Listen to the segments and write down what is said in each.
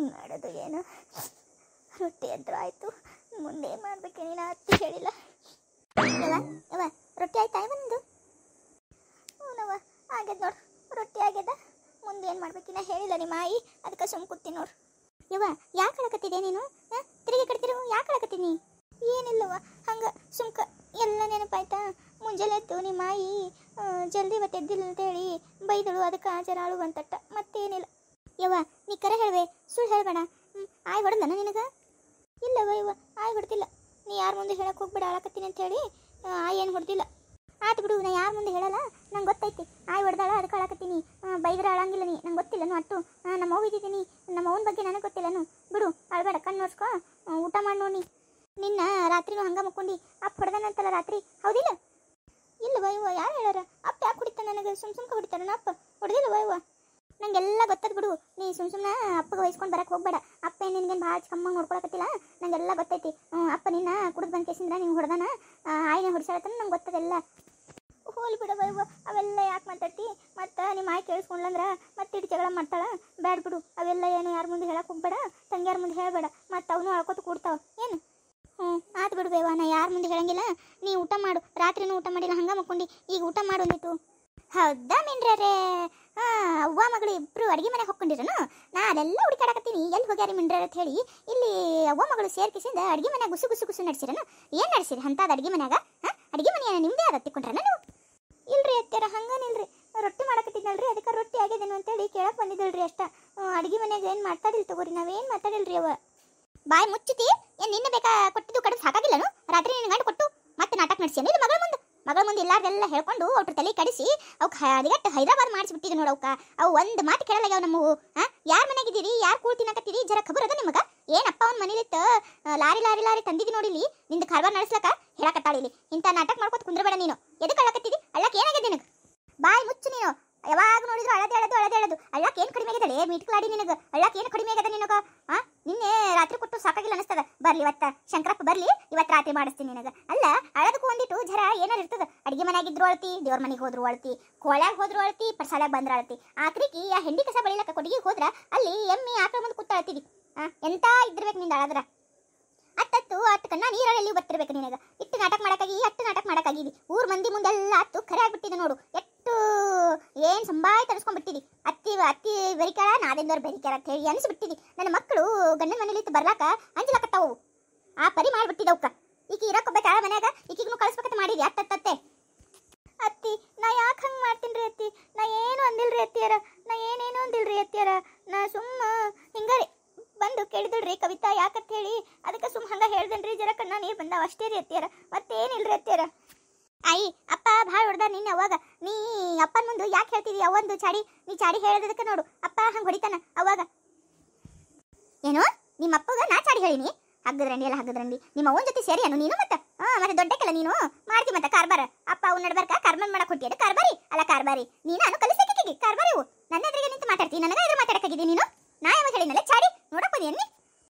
ಏನು ಮಾಡೋದು ಏನು? ರೊಟ್ಟಿ ಎದ್ರು ಆಯಿತು, ಮುಂದೆ ಏನು ಮಾಡ್ಬೇಕು ನೀನು ಅತ್ತಿ ಹೇಳಿಲ್ಲ. ಯವ ರೊಟ್ಟಿ ಆಯ್ತಾ ಒಂದು? ಹ್ಞೂನವ ಆಗ್ಯದ ನೋಡು, ರೊಟ್ಟಿ ಆಗ್ಯದ. ಮುಂದೆ ಏನು ಮಾಡ್ಬೇಕಿನ್ನ ಹೇಳಿಲ್ಲ ನಿಮ್ಮ ಆಯಿ, ಅದಕ್ಕೆ ಸುಮ್ಮ ಕೂತೀನಿ ನೋಡು. ಯವ್ವ ಯಾಕೆ ಅಳಕತ್ತಿದೆ ನೀನು? ತಿರುಗಿ ಕಡ್ತಿರು ಯಾಕೆ ಅಳಕತ್ತೀನಿ? ಏನಿಲ್ಲವ ಹಂಗೆ ಸುಮ್ಕ ಎಲ್ಲ ನೆನಪಾಯ್ತಾ. ಮುಂಜಾನೆ ಎದ್ದು ನಿಮ್ಮ ಆಯಿ ಜಲ್ದಿ ಇವತ್ತು ಎದ್ದಿಲ್ಲ ಅಂತೇಳಿ ಬೈದಳು, ಅದಕ್ಕೆ ಜರಾಳು ಬಂತಟ್ಟ, ಮತ್ತೇನಿಲ್ಲ. ಯವ್ವ ನೀ ಕರೆ ಹೇಳ್ವೆ, ಸುಳ್ಳು ಹೇಳ್ಬೇಡ. ಆಯ್ ಹೊಡೆದನ ನಿನಗೆ? ಇಲ್ಲವ ಯವ್ವ ಆಯ್ ಹೊಡೆದಿಲ್ಲ. ನೀ ಯಾರ ಮುಂದೆ ಹೇಳಕ್ಕೆ ಹೋಗ್ಬೇಡ ಅಳಕತ್ತೀನಿ ಅಂತೇಳಿ ಆಯ್ ಏನು ಹೊಡೆದಿಲ್ಲ. ಆತು ಬಿಡು, ನಾ ಯಾರ ಮುಂದೆ ಹೇಳಲ್ಲ, ನಂಗೆ ಗೊತ್ತೈತಿ. ಆಯ್ ಹೊಡೆದಾಳ ಅದಕ್ಕೆ ಅಳಕತ್ತೀನಿ, ಬೈದ್ರೆ ಅಳಂಗಿಲ್ಲ ನೀ, ನಂಗೆ ಗೊತ್ತಿಲ್ಲನು ಅಟ್ಟು. ನಮ್ಮ ಅವ್ವ ಇದ್ದೀನಿ, ನಮ್ಮ ಅವನ ಬಗ್ಗೆ ನನಗೆ ಗೊತ್ತಿಲ್ಲನು. ಬಿಡು ಅಳ್ಬೇಡ, ಕಣ್ಣು ನೋಡ್ಸ್ಕೊ, ಊಟ ಮಾಡಿ ನೋಡಿ. ನಿನ್ನ ರಾತ್ರಿನೂ ಹಂಗೆ ಮುಕ್ಕೊಂಡಿ ಅಪ್ಪ ಹೊಡೆದನಂತಲ್ಲ ರಾತ್ರಿ, ಹೌದಿಲ್ಲ? ಇಲ್ಲವ ಇವ್ವ ಯಾರು ಹೇಳಾರ? ಅಪ್ಪ ಯಾಕೆ ಹೊಡಿತಾನೆ ನನಗೆ? ಸುಮ್ಕ ಹೊಡಿತಾನ ಅಪ್ಪ? ಹೊಡೆದಿಲ್ಲವ ಇವ್ವ, ನಂಗೆಲ್ಲ ಗೊತ್ತದ ಬಿಡು. ನೀ ಸುಮ್ಮನೆ ಅಪ್ಪಗೆ ವಹಿಸ್ಕೊಂಡು ಬರಕ್ಕೆ ಹೋಗ್ಬೇಡ. ಅಪ್ಪ ಏನು ನಿನಗೇನು ಭಾಳ ಕಮ್ಮಾಗಿ ನೋಡ್ಕೊಳಕತ್ತಿಲ್ಲ, ನಂಗೆಲ್ಲ ಗೊತ್ತೈತಿ. ಅಪ್ಪ ನಿನ್ನ ಕುಡಿದು ಬಂದು ಕೇಸಿಂದ್ರ ನಿಂಗೆ ಹೊಡೆದಾನ, ಆಯ್ನೆ ಹೊಡಿಸಾಳತ್ತನ ನಂಗೆ ಗೊತ್ತದೆಲ್ಲ. ಹೋಲಿ ಬಿಡವ ಇವ್ವ, ಅವೆಲ್ಲ ಯಾಕೆ ಮಾತಾಡ್ತಿ? ಮತ್ತು ನಿಮ್ಮ ಆಯ್ ಕೇಳಿಸ್ಕೊಂಡ್ಲಂದ್ರೆ ಮತ್ತೆ ಇಟ್ಟು ಜಗಳ ಮಾಡ್ತಾಳ. ಬ್ಯಾಡ ಬಿಡು, ಅವೆಲ್ಲ ಏನು ಯಾರ ಮುಂದೆ ಹೇಳಕ್ಕೆ ಹೋಗ್ಬೇಡ, ತಂಗಿಯಾರ ಮುಂದೆ ಹೇಳಬೇಡ, ಮತ್ತು ಅವನು ಅಳ್ಕೊತ ಕೂಡ್ತಾವ ಏನು. ಆತು ಬಿಡ್ಬೇವ, ನಾ ಯಾರ ಮುಂದೆ ಹೇಳಂಗಿಲ್ಲ. ನೀ ಊಟ ಮಾಡು, ರಾತ್ರಿನೂ ಊಟ ಮಾಡಿಲ್ಲ ಹಂಗೆ ಮಕ್ಕೊಂಡು, ಈಗ ಊಟ ಮಾಡು ಅಂದಿತ್ತು. ಹೌದಾ ಮಿಂಡ್ರೇ? ಅವ್ವ ಮಗಳು ಇಬ್ಬರು ಅಡುಗೆ ಮನೆಗೆ ಹೊಕ್ಕೊಂಡಿರನು? ನಾ ಅಲ್ಲೆಲ್ಲ ಹುಡುಕಾಡಕತ್ತೀನಿ, ಎಲ್ಲಿ ಹೋಗ್ಯಾರಿ ಮಿಂಡ್ರ ಅಂತ ಹೇಳಿ. ಇಲ್ಲಿ ಅವ್ವ ಮಗಳು ಸೇರ್ಕಿಸಿಂದ ಅಡುಗೆ ಮನೆಯಾಗ ಗುಸು ಗುಸು ಗುಸು ನಡ್ಸಿರನು? ಏನು ನಡ್ಸಿರಿ ಅಂತಾದ ಅಡುಗೆ ಮನ್ಯಾಗ? ಅಡುಗೆ ಮನೆಯ ನಿಮ್ಮದೇ ಅದ ತಿಕ್ಕೊಂಡ್ರ ನಾನು? ಇಲ್ರಿ ಅತ್ಯಾರ, ಹಂಗನಿಲ್ರಿ, ರೊಟ್ಟಿ ಮಾಡಕತ್ತಿದ್ನಲ್ರಿ, ಅದಕ್ಕೆ ರೊಟ್ಟಿ ಆಗಿದ್ದೇನು ಅಂತೇಳಿ ಕೇಳಕ್ಕೆ ಬಂದಿದ್ದಲ್ರಿ ಅಷ್ಟ. ಅಡುಗೆ ಮನೆಯಾಗ ಏನು ಮಾತಾಡಿಲ್ಲ ತಗೋರಿ, ನಾವೇನು ಮಾತಾಡಿಲ್ರಿ ಅವ್ವ. ಬಾಯ್ ಮುಚ್ಚಿತಿ, ಏನು ನಿನ್ನೆ ಬೇಕಾ ಕೊಟ್ಟಿದ್ದು ಕಡೆ ಸಾಕಾಗಿಲ್ಲನು? ರಾತ್ರಿ ನಿನ್ನ ಗಂಟು ಕೊಟ್ಟು ಮತ್ತೆ ನಾಟಕ ನಡೆಸಿಯನು ಇದು ಮಗಳ ಮುಂದೆ ಎಲ್ಲಾರ್ದೆಲ್ಲ ಹೇಳ್ಕೊಂಡು ಅವ್ರ ತಲೆ ಕಡಿಸಿ ಅವಕ್ಕೆ ಹದಿಗಟ್ಟು ಹೈದರಾಬಾದ್ ಮಾಡಿಸ್ಬಿಟ್ಟಿದೆ ನೋಡು. ಅವು ಒಂದು ಮಾತು ಕೇಳಲ್ಲ ನಮ್ಮವು. ಯಾರ ಮನೆಗಿದ್ದೀರಿ, ಯಾರು ಕೂಳ್ ತಿನ್ನಕತ್ತೀರಿ, ಜರ ಖಬರ್ ಅದ ನಿಮಗೆ? ಏನಪ್ಪ ಅವ್ನ ಮನೇಲಿತ್ತು ಲಾರಿ ಲಾರಿ ಲಾರಿ ತಂದಿದ್ದು ನೋಡಿಲಿ, ನಿಂದು ಕಾರ್ಬಾರ್ ನಡೆಸ್ಲಕ್ಕ ಹೇಳಕತ್ತಾಳಿಲಿ. ಇಂಥ ನಾಟಕ ಮಾಡ್ಕೊತ ಕುಂದ್ರಬೇಡ ನೀನು. ಎದಕ್ಕೆ ಅಳ್ಳಕತ್ತಿದಿ? ಅಳ್ಳಕ್ಕೆ ಏನಾಗಿದೆ ನಿನಗೆ? ಬಾಯ್ ಮುಚ್ಚು ನೀನು. ಯಾವಾಗ ನೋಡಿದ್ರು ಅಳದು ಅಳ್ಳಕ್ಕೆ ಏನು ಕಡಿಮೆ ಆಗಿದಳೆ ಮೀಟ್ಕಲಾಡಿ ನಿನಗೆ? ಅಳ್ಳಕ್ಕೆ ಏನು ಕಡಿಮೆ ಆಗದ ನಿನಗೆ? ನಿನ್ನೆ ರಾತ್ರಿ ಕೊಟ್ಟು ಸಾಕಾಗಿಲ್ಲ ಅನಿಸ್ತದ. ಬರ್ಲಿ ಇವತ್ತು ಶಂಕರಪ್ಪ ಬರ್ಲಿ, ಇವತ್ತು ರಾತ್ರಿ ಮಾಡಿಸ್ತೀನಿ ನಿನಗೆ. ಅಲ್ಲ ಅಳದಕ್ಕೂ ಒಂದಿಟ್ಟು ಜರ ಏನಾರು ಇರ್ತದ. ಅಡುಗೆ ಮನೆಯಾಗಿದ್ರು ಅಳ್ತಿ, ದೇವ್ರ ಮನೆಗೆ ಹೋದ್ರು ಅಳ್ತಿ, ಕೋಳ್ಯಾಗ ಹೋದ್ರು ಅಳ್ತಿ, ಪ್ರಸಾದಾಗ ಬಂದ್ರೆ ಅಳ್ತಿ. ಆಕ್ರಿಕಿ ಆ ಹೆಂಡಿ ಕಸ ಬೆಳಿಲಕ್ಕ ಕೊಟ್ಟಿಗೆ ಹೋದ್ರ ಅಲ್ಲಿ ಎಮ್ಮಿ ಆಕಳ ಮುಂದೆ ಕೂತ ಅಳ್ತಿದಿ. ಎಂತ ಇದ್ದಿರ್ಬೇಕು ನಿಂದ ಅಳದ್ರ? ಅಟ್ಟತ್ತು ಅಟ್ಟು ಕಣ್ಣ ನೀರಲ್ಲಿ ಬರ್ತಿರ್ಬೇಕು ನಿನಗೆ. ಇಟ್ಟು ನಾಟಕ ಮಾಡಕ್ಕಾಗಿದಿ. ಊರ್ ಮಂದಿ ಮುಂದೆಲ್ಲ ಅತ್ತು ಖರೆ ಆಗ್ಬಿಟ್ಟಿದೆ ನೋಡು. ಎಷ್ಟು ಏನು ಸಂಬಾಯಿ ತರಿಸ್ಕೊಂಡ್ಬಿಟ್ಟಿದಿ. ಅತ್ತಿ ಬೆರಿಕಾರ ನಾದಿಂದವ್ರು ಬೆರಿಕಾರ ಅಂತ ಹೇಳಿ ಅನಿಸ್ಬಿಟ್ಟಿದಿ. ನನ್ನ ಮಕ್ಕಳು ಗಂಡನ ಮನೇಲಿ ಬರ್ಲಾಕ ಅಂಜಲಕತ್ತಾವು. ಆ ಪರಿ ಮಾಡ್ಬಿಟ್ಟಿದವಕ್ಕ. ಈಕಿ ಇರಕ್ಕೊಬ್ಬ ಆ ಮನ್ಯಾಗ ಈಕಿಗೂ ಕಳಿಸ್ಬೇಕಂತ ಮಾಡಿದಿ ಅತ್ತತ್ತೆ. ಅತ್ತಿ ನಾ ಯಾಕೆ ಹಂಗೆ ಮಾಡ್ತೀನಿ ರೀ ಅತ್ತಿ? ನಾ ಏನು ಅಂದಿಲ್ರಿ ಅತ್ತಿಯಾರ, ನಾ ಏನೇನು ಅಂದಿಲ್ರಿ ಅತ್ತಿಯಾರ. ನಾ ಸುಮ್ಮ ಹಿಂಗಾರಿ ಬಂದು ಕೇಳಿದಳ್ರಿ ಕವಿತಾ ಯಾಕಂತ ಹೇಳಿ, ಅದಕ್ಕೆ ಸುಮ್ಮ ಹಂಗ ಹೇಳ್ದೇನ್ರಿ. ಜರ ಕಣ್ಣ ನೀರು ಬಂದಾವ ಅಷ್ಟೇ ರೀ ಅತ್ತಿಯಾರ, ಮತ್ತೇನಿಲ್ರಿ ಅತ್ತಿಯಾರ. ಆಯಿ ಅಪ್ಪ ಭಾಳ ಹೊಡ್ದ ನಿನ್ನ ಅವಾಗ. ನೀ ಅಪ್ಪನ ಮುಂದೆ ಯಾಕೆ ಹೇಳ್ತಿದಿ ಅವಂದು ಚಾಡಿ? ನೀ ಚಾಡಿ ಹೇಳದಕ್ಕೆ ನೋಡು ಅಪ್ಪ ಹಂಗೆ ಹೊಡಿತಾನ ಅವಾಗ. ಏನು ನಿಮ್ಮ ಅಪ್ಪಗ ನಾ ಚಾಡಿ ಹೇಳಿನಿ? ಹಗ್ಗದ್ರಂಡಿ ಎಲ್ಲ ಹಗ್ಗದ್ರಂಡಿ ನಿಮ್ಮ ಅವನ ಜೊತೆ ಸೇರಿ ಅನು ನೀನು? ಮತ್ತೆ ಮತ್ತೆ ದೊಡ್ಡಕ್ಕೆಲ್ಲ ನೀನು ಮಾಡ್ತಿ ಮತ್ತೆ ಕಾರ್ಬಾರ. ಅಪ್ಪ ಅವ್ನ ನಡ್ಬಾರ್ಕ ಕಾರ್ಬಾರ್ ಮಾಡಕ್ ಕೊಟ್ಟಿಯದ? ಕಾರ್ಬಾರಿ ಅಲ್ಲ ಕಾರ್ಬಾರಿ ನೀನು ಕಲಿಸಕ್ಕೆ ಕಾರ್ಬಾರಿ. ಇವು ನನ್ನ ಎದುರಿಗೆ ನಿಂತು ಮಾತಾಡ್ತೀನಿ, ನನಗೆ ಎದುರು ಮಾತಾಡಕ್ಕಾಗಿದ್ದೀನಿ ನೀನು? ನಾ ಯಾವಾಗ ಹೇಳಿನಲ್ಲ ಚಾಡಿ ನೋಡಕ್ ಬಂದಿ ಅನ್ನಿ?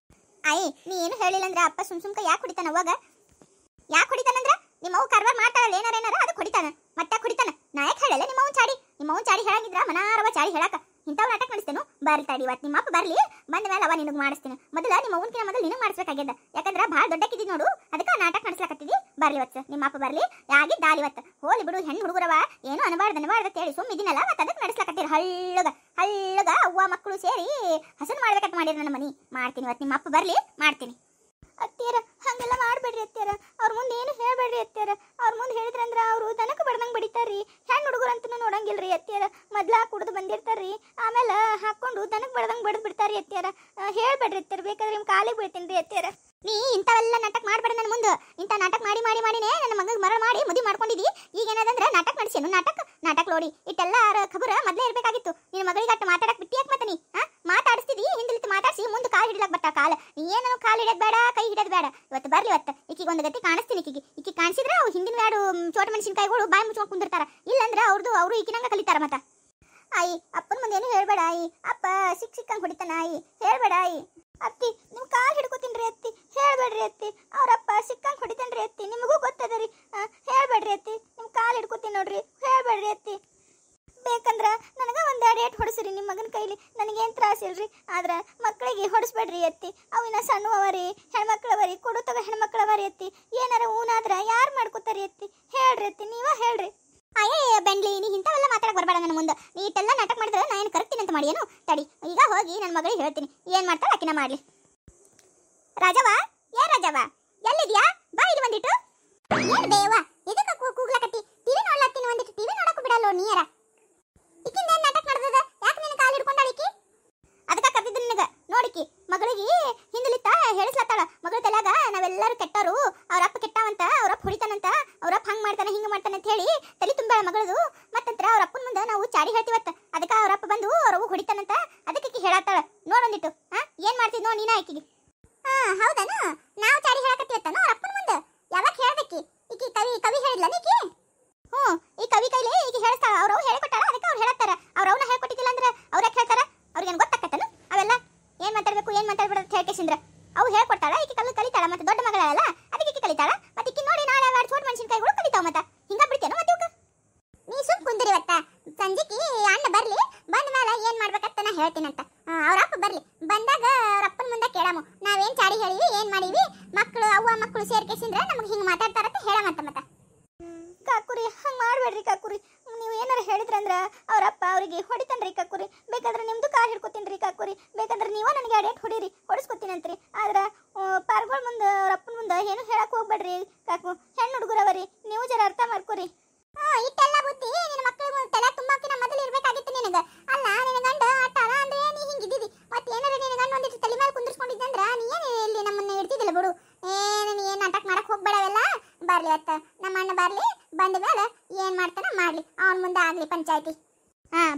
ಆಯಿ ನೀ ಏನು ಹೇಳಿಲ್ಲ ಅಂದ್ರೆ ಅಪ್ಪ ಸುಮ್ಕ ಯಾಕೆ ಹೊಡಿತಾನ ಅವಾಗ? ಯಾಕೆ ಹೊಡಿತಾನಂದ್ರ ನಿಮ್ಮ ಅವು ಕಾರ್ಬಾರ್ ಮಾಡ್ತಾಳಲ್ಲ ಏನಾರ ಅದಕ್ಕೆ ಹೊಡಿತಾನ. ಮತ್ತೆ ಹೊಡಿತಾನ ನಾ ಯಾಕೆ ಹೇಳಲ್ಲ? ನಿಮ್ಮ ಅವ್ನ ಚಾಡಿ ಹೇಳಂಗಿದ್ರ ಮನಾರವ ಚಾಡಿ ಹೇಳಕ ಇಂಥವ್ ನಾಟಕ ಮಾಡಿಸ್ತೇನು? ಬರ್ಲಿ ತಡಿ, ಇವತ್ತು ನಿಮ್ಮ ಅಪ್ಪ ಬರ್ಲಿ, ಬಂದ ಮೇಲೆ ಅವ ನಿನಗೆ ಮಾಡಿಸ್ತೀನಿ. ಮೊದಲ ನಿಮ್ಮ ಅವನಕಿನ ಮೊದಲು ನಿನಗೆ ಮಾಡಿಸ್ಬೇಕಾಗ್ಯದ, ಯಾಕಂದ್ರೆ ಭಾಳ ದೊಡ್ಡಕ್ಕಿದ್ದಿ ನೋಡು, ಅದಕ್ಕೆ ನಾಟಕ ಮಾಡಿಸ್ಲಾಕತ್ತಿದ್ದಿ. ಬರ್ಲಿ ಇವತ್ತು ನಿಮ್ಮ ಅಪ್ಪ ಬರ್ಲಿ, ಆಗಿದ್ದಾಲಿ ಇವತ್ತು. ಹೋಲಿ ಬಿಡು, ಹೆಣ್ಣು ಹುಡುಗರವ ಏನು ಅನಬಾರ್ದು ಹೇಳಿ ಸುಮ್ಮಿದ್ದೀನಲ್ಲ, ಮತ್ತೆ ಅದಕ್ಕೆ ನಡೆಸ್ಲಾಕತ್ತೀರಿ. ಹಳ್ಳಗ ಅವ್ವ ಮಕ್ಕಳು ಸೇರಿ ಹಸನ್ ಮಾಡ್ಬೇಕಂತ ಮಾಡಿರಿ ನನ್ನ ಮನಿ. ಮಾಡ್ತೀನಿ ಇವತ್ತು, ನಿಮ್ಮ ಅಪ್ಪ ಬರ್ಲಿ ಮಾಡ್ತೀನಿ. ಅತ್ತಿಯರ ಹಂಗೆಲ್ಲ ಮಾಡಬೇಡ್ರಿ ಅತ್ತಿಯರ, ಅವ್ರ ಮುಂದೆ ಏನು ಹೇಳಬೇಡ್ರಿ ಅತ್ತಿಯರ. ಅವ್ರ ಮುಂದೆ ಹೇಳಿದ್ರಂದ್ರೆ ಅವರು ದನಕ್ಕೆ ಬಡ್ದಂಗೆ ಬಡಿತಾರ್ರಿ. ಹೆಣ್ಣು ಹುಡುಗರು ಅಂತೂ ನೋಡಂಗಿಲ್ರಿ ಅತ್ತಿಯರ. ಮೊದ್ಲ ಕುಡ್ದು ಬಂದಿರ್ತಾರ್ರಿ, ಆಮೇಲೆ ಹಾಕೊಂಡು ದನಕ್ಕೆ ಬಡ್ದಂಗೆ ಬಡ್ದು ಬಿಡ್ತಾರ್ರಿ ಅತ್ತಿಯರ. ಹೇಳಬೇಡ್ರಿ ಅತ್ತಿಯರ, ಬೇಕಾದ್ರೆ ನಿಮ್ಮ ಕಾಲಿಗೆ ಬೀಳ್ತೀನಿ ರೀ ಅತ್ತಿಯರ. ನೀ ಇಂಥವೆಲ್ಲ ನಾಟಕ ಮಾಡಬೇಡ ನನ್ನ ಮುಂದೆ. ಇಂಥ ನಾಟಕ ಮಾಡಿನೇ ನನ್ನ ಮಗಗೆ ಮರಳು ಮಾಡಿ ಮದುವೆ ಮಾಡ್ಕೊಂಡಿದ್ದಿ. ಈಗ ಏನದಂದ್ರೆ ನಾಟಕ ನಡೆಸೇನು? ನಾಟಕ ನೋಡಿ ಇಟ್ಟೆಲ್ಲ ಖಬರ ಮೊದಲೇ ಇರಬೇಕಾಗಿತ್ತು. ನಿನ್ನ ಮಗಳಿಗೆ ಅಟ್ಟು ಮಾತಾಡಕ್ಕೆ ಬಿಟ್ಟು ಯಾಕೆ ಮತ್ತೆ ನೀ ಮಾತಾಡಿಸ್ತಿದ್ದಿ? ಹಿಂದಿಲಿತ್ತು ಮಾತಾಡಿಸಿ ಮುಂದೆ ಕಾಲು ಹಿಡಿಲಕ್ಕೆ ಬರ್ತಾ ಕಾಲ. ನೀ ಏನು ಕಾಲು ಹಿಡಿಯೋದು ಬೇಡ, ಕೈ ಹಿಡಿಯೋದು ಬೇಡ. ಇವತ್ತು ಬರ್ಲಿ, ಇವತ್ತು ಈಕಿಗೆ ಒಂದು ಗತಿ ಕಾಣಿಸ್ತೀನಿ. ಈಕಿ ಕಾಣಿಸಿದ್ರೆ ಅವು ಹಿಂದಿನ ಎರಡು ಚೋಟ ಮೆಣಸಿನಕಾಯಿಗಳು ಬಾಯಿ ಮುಚ್ಕೊಂಡು ಕುಂದಿರ್ತಾರ. ಇಲ್ಲಂದ್ರೆ ಅವರು ಈಕಿನಂಗೆ ಕಲಿತಾರ. ಮತ್ತೆ ಆಯಿ ಅಪ್ಪನ ಮುಂದೆ ಏನು ಹೇಳಬೇಡ ಆಯಿ, ಅಪ್ಪ ಸಿಕ್ಕಂಗೆ ಹೊಡಿತಾನ ಆಯಿ, ಹೇಳಬೇಡ ಆಯಿ. ಅತ್ತಿ ನಿಮ್ಮ ಕಾಲು ಹಿಡ್ಕೊತೀನಿ ರೀ ಅತ್ತಿ, ಹೇಳಬೇಡ್ರಿ ಅತ್ತಿ. ಅವರಪ್ಪ ಸಿಕ್ಕಂಗೆ ಹೊಡಿತಾನೆ ರೀ ಅತ್ತಿ, ನಿಮಗೂ ಗೊತ್ತದ ರೀ. ಹೇಳಬೇಡ್ರಿ ಅತ್ತಿ, ನಿಮ್ಮ ಕಾಲು ಹಿಡ್ಕೊತೀನಿ ನೋಡ್ರಿ, ಹೇಳಬೇಡ್ರಿ ಅತ್ತಿ. ಬೇಕಂದ್ರ ನನಗೆ ಒಂದು ಏಟ್ ಹೊಡಿಸ್ರಿ ನಿಮ್ಮ ಮಗನ ಕೈಲಿ, ನನಗೇನು ತ್ರಾಸಿಲ್ರಿ. ಆದ್ರೆ ಮಕ್ಕಳಿಗೆ ಹೊಡಿಸ್ಬೇಡ್ರಿ ಎತ್ತಿ, ಅವಿನ ಸಣ್ಣ ಅವರಿ, ಹೆಣ್ಮಕ್ಳವರಿ, ಕೊಡುತ್ತಾಗ ಹೆಣ್ಮಕ್ಳವರಿ ಎತ್ತಿ. ಏನಾರ ಊನಾದ್ರ ಯಾರು ಮಾಡ್ಕೋತಾರಿ ಎತ್ತಿ? ಹೇಳ್ರಿ ಎತ್ತಿ, ನೀವ ಹೇಳ್ರಿ. ಅಯ್ಯ ಬೆಂಡ್ಲಿ, ನೀ ಇಂಥವೆಲ್ಲ ಮಾತಾಡಕ್ ಬರಬೇಡ ನನ್ನ ಮುಂದೆ. ನೀ ಇಟ್ಟೆಲ್ಲ ನಾಟಕ ಮಾಡಿದ್ರೆ ನಾ ಏನು ಕರೆಕ್ತೀನಿ ಅಂತ ಮಾಡಿ ಏನು? ತಡಿ, ಈಗ ಹೋಗಿ ನನ್ನ ಮಗಳಿಗೆ ಹೇಳ್ತೀನಿ, ಏನು ಮಾಡ್ತಾಳೆ ಆಕಿನ ಮಾಡ್ಲಿ. ರಾಜವ್ವ, ರಾಜವ್ವ ಎಲ್ಲಿದ್ಯಾ? ಬಾ ಇಲ್ಲಿ ಬಂದಿಟ್ಟು. ಏನು ಬೇವ ಇದಕ್ಕೆ ಕೂಗ್ಲಕತ್ತಿ? ಟಿವಿ ನೋಡ್ಲತ್ತೀನಿ, ಒಂದಿಟ್ಟು ಟಿವಿ ನೋಡಕ್ಕೂ ಬಿಡಲ್ಲ ನೀರ. ಇಕ್ಕಿಂದ ಏನು ನಾಟಕ ನಡೆದದ? ಯಾಕೆ ನಿನ್ನ ಕಾಲು ಹಿಡ್ಕೊಂಡಾಳಿಕಿ? ಅದಕ್ಕೆ ಕರೆದಿದ್ದು ನಿನಗೆ ನೋಡಿಕಿ ಮಗಳಿಗೆ ಹಿಂದಲಿತ್ತ ಹೇಳಿಸ್ಲತ್ತಾಳ. ಮಗಳ ತಲೆಯಾಗ ನಾವೆಲ್ಲರೂ ಕೆಟ್ಟವರು, ಅವ್ರಪ್ಪ ಕೆಟ್ಟವಂತ, ಅವ್ರಪ್ಪ ಹೊಡಿತಾನಂತ, ಅವ್ರಪ್ಪ ಹಂಗೆ ಮಾಡ್ತಾನೆ ಹಿಂಗೆ ಮಾಡ್ತಾನೆ ಅಂತ ಹೇಳಿ ತಲೆ ತುಂಬಾಳ ಮಗಳದು. ಮತ್ತಂತ್ರ ಅವ್ರಪ್ಪನ ಮುಂದೆ ನಾವು ಚಾಡಿ ಹೇಳ್ತೀವತ್ತ, ಅದಕ್ಕೆ ಅವ್ರಪ್ಪ ಬಂದು ಅವ್ರವು ಹೊಡಿತಾನಂತ. ಅದಕ್ಕೆ ಈಕಿ ಹೇಳತ್ತಾಳ. ನೋಡೊಂದಿಟ್ಟು ಏನು ಮಾಡ್ತಿದ್ ನೋಡಿ ನೀನ ಆಕಿಗೆ. ಹೌದನ? ನಾವು ಚಾಡಿ ಹೇಳಕತ್ತೀವತ್ತನೋ ಅವ್ರಪ್ಪನ ಮುಂದೆ? ಯಾವಾಗ ಹೇಳ್ಬೇಕಿ? ಈಕಿ ಕವಿ ಹೇಳಿದ್ಲ ನೀಕಿ? ಈ ಕವಿ ಕೈಲಿ ಈಕಿ ಹೇಳಿಸ್ತಾಳ. ಅವ್ರವ್ ಹೇಳಿಕೊಟ್ಟಾಳ, ಅದಕ್ಕೆ ಅವ್ರು ಹೇಳತ್ತಾರ. ಅವ್ರವ್ನ ಹೇಳ್ಕೊಟ್ಟಿದ್ದಿಲ್ಲ ಅಂದ್ರೆ ಅವ್ರ್ಯಾಕೆ ಹೇಳ್ತಾರ? ಅವ್ರಿಗೇನು ಗೊತ್ತಾಕತ್ತನ ಅವೆಲ್ಲ? ಏನು ಮಾತಾಡ್ಬೇಕು ಏನು ಮಾತಾಡ್ಬೇಡ ಅಂತ ಹೇಳ್ಕೇಸಿಂದ್ರ ಅವು ಹೇಳ್ಕೊಡ್ತಾಳ. ಈಕಿ ಕಲಿತಾಳ, ಮತ್ತೆ ದೊಡ್ಡ ಮಗಳಲ್ಲ ಅದಕ್ಕೆ ಈಕಿ ಕಲಿತಾಳ. ಮತ್ತೆ ಈಕಿ ನೋಡಿ ನಾಳೆ ಎರಡು ಚೋಟ್ ಮೆಣಸಿನಕಾಯಿಗಳು ಕಲಿತಾವ. ಮತ್ತೆ ಹಿಂಗ ಬಿಡ್ತೇನೋ ಮತ್ತೆ ಇವಕ್ಕೆ? ನೀ ಸುಮ್ ಕುಂದಿರಿ. ಇವತ್ತ ಸಂಜೆಕಿ ಅಣ್ಣ ಬರ್ಲಿ, ಬಂದ ಮೇಲೆ ಏನು ಮಾಡ್ಬೇಕಂತ ನಾ ಹೇಳ್ತೀನಂತ. ಅವ್ರಪ್ಪ ಬರ್ಲಿ, ಬಂದಾಗ ಅವ್ರಪ್ಪನ ಮುಂದೆ ಕೇಳಾಮು ನಾವೇನು ಚಾಡಿ ಹೇಳಿವಿ, ಏನು ಮಾಡೀವಿ, ಮಕ್ಕಳು ಅವ್ವ ಮಕ್ಕಳು ಸೇರ್ಕೇಸಿಂದ್ರೆ ನಮ್ಗೆ ಹಿಂಗೆ ಮಾತಾಡ್ತಾರಂತ ಹೇಳಮಂತ. ಮತ್ತೆ ಕಾಕುರಿ ಹಂಗೆ ಮಾಡಬೇಡ್ರಿ ಕಾಕುರಿ. ನೀವು ಏನಾರು ಹೇಳಿದ್ರಂದ್ರೆ ಅವರಪ್ಪ ಅವರಿಗೆ ಹೊಡಿತಾನ್ರಿ ಕಾಕುರಿ. ಬೇಕಾದ್ರೆ ನಿಮ್ದು ಕಾರ್ ಹಿಡ್ಕೊತೀನಿ ಕಾಕುರಿ. ಬೇಕಾದ್ರೆ ನೀವು ನನಗೆ ಅಡೇಟ್ ಹೊಡೀರಿ, ಹೊಡಿಸ್ಕೊತೀನಂತ್ರಿ. ಆದ್ರೆ ಪಾರ್ಗಳ ಮುಂದೆ ಅವ್ರಪ್ಪನ ಮುಂದೆ ಏನು ಹೇಳಕ್ ಹೋಗ್ಬೇಡ್ರಿ ಕಾಕು. ಹೆಣ್ಣು ಹುಡುಗರವರಿ, ನೀವು ಜರ ಅರ್ಥ ಮಾಡ್ಕೊರಿ. ಇಟ್ಟೆಲ್ಲ ಬುದ್ಧಿ ನಿನ್ನ ಮಕ್ಕಳು ತಲೆ ತುಂಬಾಕಿನ ಮೊದಲು ಇರ್ಬೇಕಾಗಿತ್ತು ನಿನಗೆ. ಅಲ್ಲ ನಿನ್ನ ಗಂಡ ಆಟಾರ ಅಂದ್ರೆ ನೀ ಹಿಂಗಿದ್ದೀವಿ. ಮತ್ತೆ ಏನಾರ ನಿನ್ನ ಗಂಡ ಒಂದಿಟ್ಟು ತಲೆ ಮೇಲೆ ಕುಂದಿರ್ಸ್ಕೊಂಡಿದ್ದಂದ್ರ ನೀ ಏನು ಇಲ್ಲಿ ನಮ್ಮನ್ನ ಇಡ್ತಿದ್ದಿಲ್ಲ ಬಿಡು. ನೀ ಏನು ನಾಟಕ ಮಾಡಕ್ ಹೋಗ್ಬೇಡವೆಲ್ಲ. ಬರ್ಲಿ ಅತ್ತ ನಮ್ಮ ಅಣ್ಣ ಬರ್ಲಿ, ಬಂದ ಮೇಲೆ ಏನ್ ಮಾಡ್ತಾನ ಮಾಡ್ಲಿ, ಅವನ ಮುಂದೆ ಆಗ್ಲಿ ಪಂಚಾಯತಿ.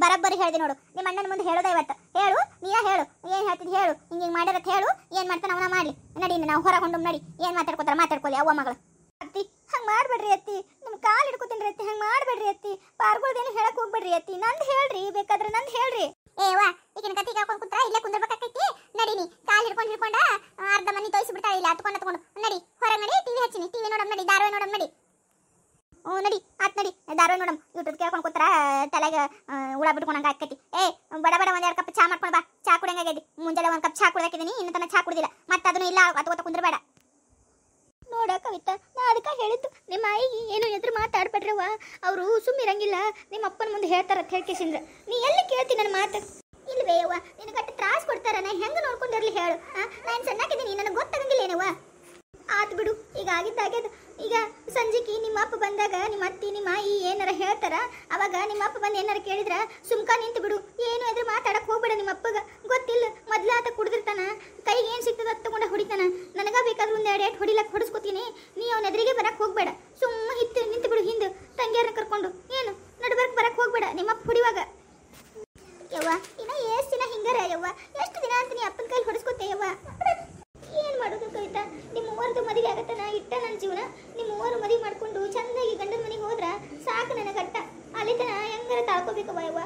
ಬರಬ್ಬರಿ ಹೇಳ್ದಿ ನೋಡು. ನಿಮ್ಮ ಅಣ್ಣನ ಮುಂದೆ ಹೇಳೋದ ಇವತ್ತು. ಹೇಳು, ನೀನ ಹೇಳು, ಏನ್ ಹೇಳ್ತಿದ್ ಹೇಳು. ಹಿಂಗೆ ಮಾಡಿರತ್ ಹೇಳು, ಏನ್ ಮಾಡ್ತಾನ ಅವನ ಮಾಡ್ಲಿ. ನಡಿ ನಾವು ಹೊರಗೊಂಡು ನಡಿ, ಏನ್ ಮಾತಾಡ್ಕೋತಾರ ಮಾತಾಡ್ಕೊಳ್ಳಿ ಅವ್ವ ಮಗಳು. ಅತ್ತಿ ಹಂಗೆ ಮಾಡ್ಬೇಡ್ರಿ ಅತ್ತಿ, ನಿಮ್ಮ ಕಾಲು ಹಿಡ್ಕೊತೀನಿ ಅತ್ತಿ. ಹಂಗೆ ಮಾಡ್ಬೇಡ್ರಿ ಅತ್ತಿ, ಪಾರ್ಗಳ್ದೇನು ಹೇಳಕ್ ಹೋಗ್ಬೇಡ್ರಿ ಅತ್ತಿ. ನಂದು ಹೇಳ್ರಿ, ಬೇಕಾದ್ರೆ ನಂದು ಹೇಳ್ರಿ. ಏವಾ ಈಗಿನ ಕತ್ತಿ ಹಾಕೊಂಡು ಕುಂತ್ರ ಇಲ್ಲೇ ಕುಂದ್ರಬೇಕಾಕೈತಿ. ನಡಿ ನೀ ಕಾಲು ಹಿಡ್ಕೊಂಡ ಅರ್ಧ ಮನಿ ತೋರಿಸಿ ಬಿಡ್ತಾಳೆ. ಇಲ್ಲ ಹತ್ಕೊಂಡು ನಡಿ ಹೊರಗೆ ನಡಿ. ಟಿವಿ ಹಚ್ಚಿನಿ, ಟಿವಿ ನೋಡಮ್ ನಡಿ, ಧಾರಾವಾಹಿ ನೋಡಮ್ ನಡಿ. ನಡಿ ಆತ್ ನಡಿ, ಧಾರಾವಾಹಿ ನೋಡಮ್. ಯೂಟ್ಯೂಬ್ ಕೇಳ್ಕೊಂಡು ಕೂತ್ರ ತಲೆಗೆ ಹುಳ ಬಿಟ್ಕೊಂಡಂಗೆ ಆಕೈತಿ. ಬಡ ಒಂದ್ 2 ಕಪ್ ಚಾ ಮಾಡ್ಕೊಂಡು ಬಾ. ಚಾ ಕುಡಿಯಂಗಾಗೈತಿ. ಮುಂಜಾನೆ 1 ಕಪ್ ಚಾ ಕುಡಿದಾಕಿದ್ದೀನಿ, ಇನ್ನು ತನ ಚಾ ಕುಡಿದಿಲ್ಲ. ಮತ್ತೆ ಅದನ್ನು ಇಲ್ಲ ಅಥವಾ ಕುಂದ್ರಬೇಡ. ನೋಡ ಕವಿತಾ, ನಾ ಅದಕ್ಕೆ ಹೇಳಿದ್ದು ನಿಮ್ಮ ಆಯಿಗೆ ಏನು ಎದುರು ಮಾತಾಡ್ಬೇಡ್ರವ್ವ. ಅವರು ಸುಮ್ಮಿರಂಗಿಲ್ಲ, ನಿಮ್ಮ ಅಪ್ಪನ ಮುಂದೆ ಹೇಳ್ತಾರಂತ ಹೇಳ್ಕೇಸಿಂದ್ರ ನೀ ಎಲ್ಲಿ ಕೇಳ್ತಿ ನನ್ನ ಮಾತು? ಇಲ್ವೇ ಅವ್ವ, ನಿನಗಟ್ಟು ತ್ರಾಸ ಕೊಡ್ತಾರ. ನಾ ಹೆಂಗೆ ನೋಡ್ಕೊಂಡಿರ್ಲಿ ಹೇಳು? ನಾನು ಸಣ್ಣಾಕಿದ್ದೀನಿ, ನನಗೆ ಗೊತ್ತಾಗಂಗಿಲ್ಲ ಏನವ್ವ. ಆತು ಬಿಡು, ಈಗ ಆಗಿದ್ದಾಗ್ಯದ. ಈಗ ಸಂಜೆಗೆ ನಿಮ್ಮ ಅಪ್ಪ ಬಂದಾಗ ನಿಮ್ಮ ಅತ್ತಿ ನಿಮ್ಮ ಆಯಿ ಏನಾರ ಹೇಳ್ತಾರ, ಅವಾಗ ನಿಮ್ಮ ಅಪ್ಪ ಬಂದು ಏನಾರ ಕೇಳಿದ್ರ ಸುಮ್ಕ ನಿಂತು ಬಿಡು. ಏನು ಎದುರು ಮಾತಾಡಕ್ ಹೋಗ್ಬೇಡ. ನಿಮ್ಮ ಅಪ್ಪಗ ಗೊತ್ತಿಲ್ಲ, ಮೊದ್ಲ ಆತ ಕುಡ್ದಿರ್ತಾನ, ಕೈಗೆ ಏನು ಸಿಗ್ತದ ಅದು ತಗೊಂಡ ಹೊಡಿತಾನ. ನನಗ ಬೇಕಾದ್ರೆ ಒಂದು 2 ಏಟ್ ಹೊಡಿಲಕ್ಕೆ ಹೊಡಿಸ್ಕೊತೀನಿ. ನೀ ಅವನ ಎದುರಿಗೆ ಬರಕ್ಕೆ ಹೋಗ್ಬೇಡ. ಸುಮ್ಮ ನಿಂತು ಬಿಡು. ಹಿಂದೆ ತಂಗಿಯರನ್ನ ಕರ್ಕೊಂಡು ಏನು ನಡುಬರ್ಕ್ ಬರಕ್ಕೆ ಹೋಗ್ಬೇಡ ನಿಮ್ಮ ಅಪ್ಪ ಹೊಡಿವಾಗ. ಯವ್ವ ಇನ್ನ ಎಷ್ಟು ದಿನ ಹಿಂಗಾರ ಯವ್ವ? ಎಷ್ಟು ದಿನ ಅಂತ ನೀ ಅಪ್ಪನ ಕೈಲಿ ಹೊಡಿಸ್ಕೊತೆ ಯವ್ವ? ಏನು ಮಾಡೋದು ಕವಿತಾ? ನಿಮ್ಮ ಮೂವರದು ಮದುವೆ ಆಗತ್ತನ ಇಟ್ಟ ನನ್ನ ಜೀವನ. ನಿಮ್ಮ ಮೂವರು ಮದುವೆ ಮಾಡ್ಕೊಂಡು ಚಂದಾಗಿ ಗಂಡನ ಮನೆಗೆ ಹೋದ್ರ ಸಾಕು ನನಗಟ್ಟ. ಅಲ್ಲಿ ತನ ಹೆಂಗಾರ ತಾಳ್ಕೋಬೇಕವ್ವ ಯವ್ವ.